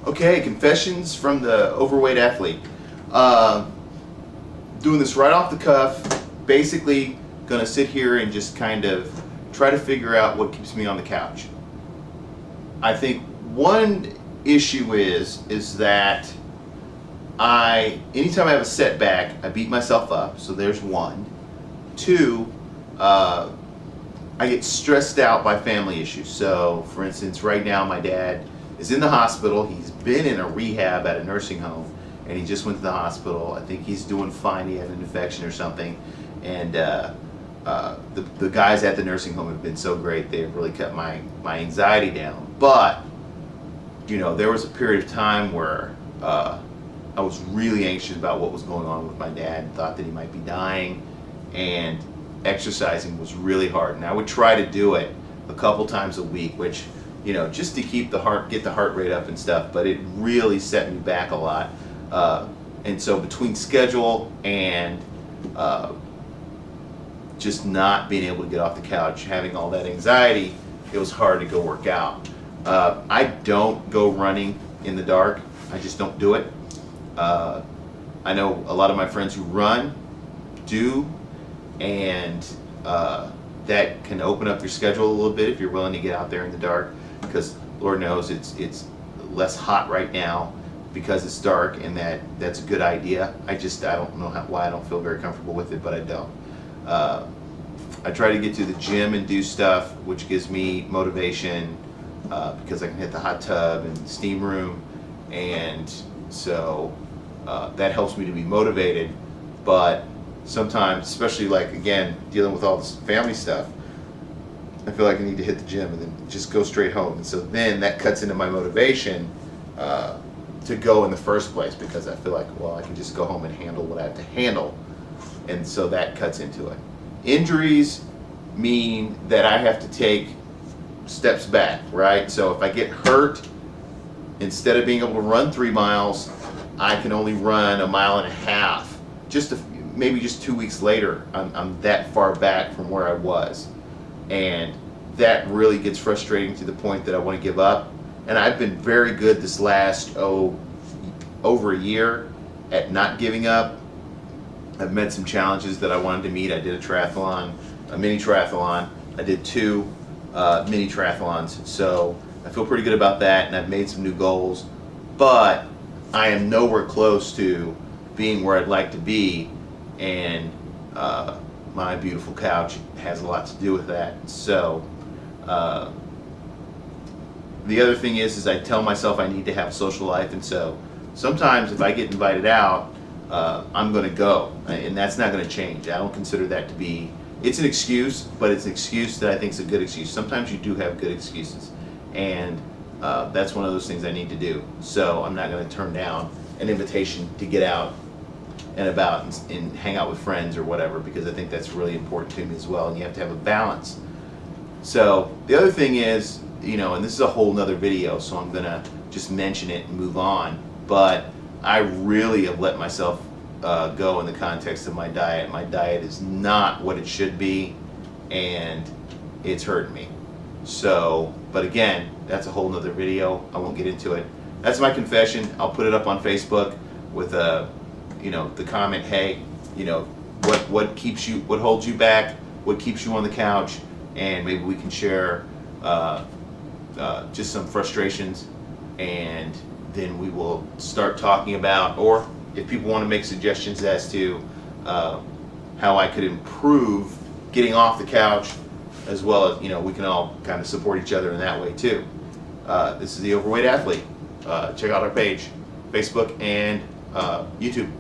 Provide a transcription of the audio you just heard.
Okay, confessions from the overweight athlete. Uh, Doing this right off the cuff. Basically, gonna sit here and just kind of try to figure out what keeps me on the couch. I think one issue is that anytime I have a setback, I beat myself up. So there's one. Two, I get stressed out by family issues. So, for instance, right now my dad is in the hospital. He's been in a rehab at a nursing home, and he just went to the hospital. I think he's doing fine. He had an infection or something, and the guys at the nursing home have been so great. They've really kept my anxiety down. But there was a period of time where I was really anxious about what was going on with my dad. Thought that he might be dying, and exercising was really hard. And I would try to do it a couple times a week, which just to get the heart rate up and stuff. But it really set me back a lot. And so between schedule and just not being able to get off the couch, having all that anxiety, it was hard to go work out. I don't go running in the dark. I just don't do it. I know a lot of my friends who run do, and that can open up your schedule a little bit if you're willing to get out there in the dark, because Lord knows it's less hot right now because it's dark, and that's a good idea. I don't know why I don't feel very comfortable with it, but I don't. I try to get to the gym and do stuff which gives me motivation, because I can hit the hot tub and the steam room, and so that helps me to be motivated. But sometimes, especially again, dealing with all this family stuff, I feel like I need to hit the gym and then just go straight home. And so then that cuts into my motivation to go in the first place, because I feel like, well, I can just go home and handle what I have to handle. And so that cuts into it. Injuries mean that I have to take steps back, right? So if I get hurt, instead of being able to run 3 miles, I can only run 1.5 miles. Maybe just 2 weeks later, I'm that far back from where I was. And that really gets frustrating to the point that I want to give up. And I've been very good this last, over a year at not giving up. I've met some challenges that I wanted to meet. I did a mini triathlon. I did 2 mini triathlons. So I feel pretty good about that, and I've made some new goals. But I am nowhere close to being where I'd like to be, and my beautiful couch has a lot to do with that. So the other thing is I tell myself I need to have a social life, and so sometimes if I get invited out, I'm going to go, and that's not going to change. I don't consider that to be, it's an excuse, but it's an excuse that I think is a good excuse. Sometimes you do have good excuses, and that's one of those things I need to do. So I'm not going to turn down an invitation to get out and about and hang out with friends or whatever, because I think that's really important to me as well, and you have to have a balance. So the other thing is, and this is a whole nother video, so I'm going to just mention it and move on, but I really have let myself go in the context of my diet. My diet is not what it should be, and it's hurting me. So, but again, that's a whole nother video. I won't get into it. That's my confession. I'll put it up on Facebook with the comment, hey, what holds you back, what keeps you on the couch, and maybe we can share just some frustrations, and then we will start talking about, or if people want to make suggestions as to how I could improve getting off the couch, as well as, we can all kind of support each other in that way too. This is The Overweight Athlete. Check out our page, Facebook and YouTube.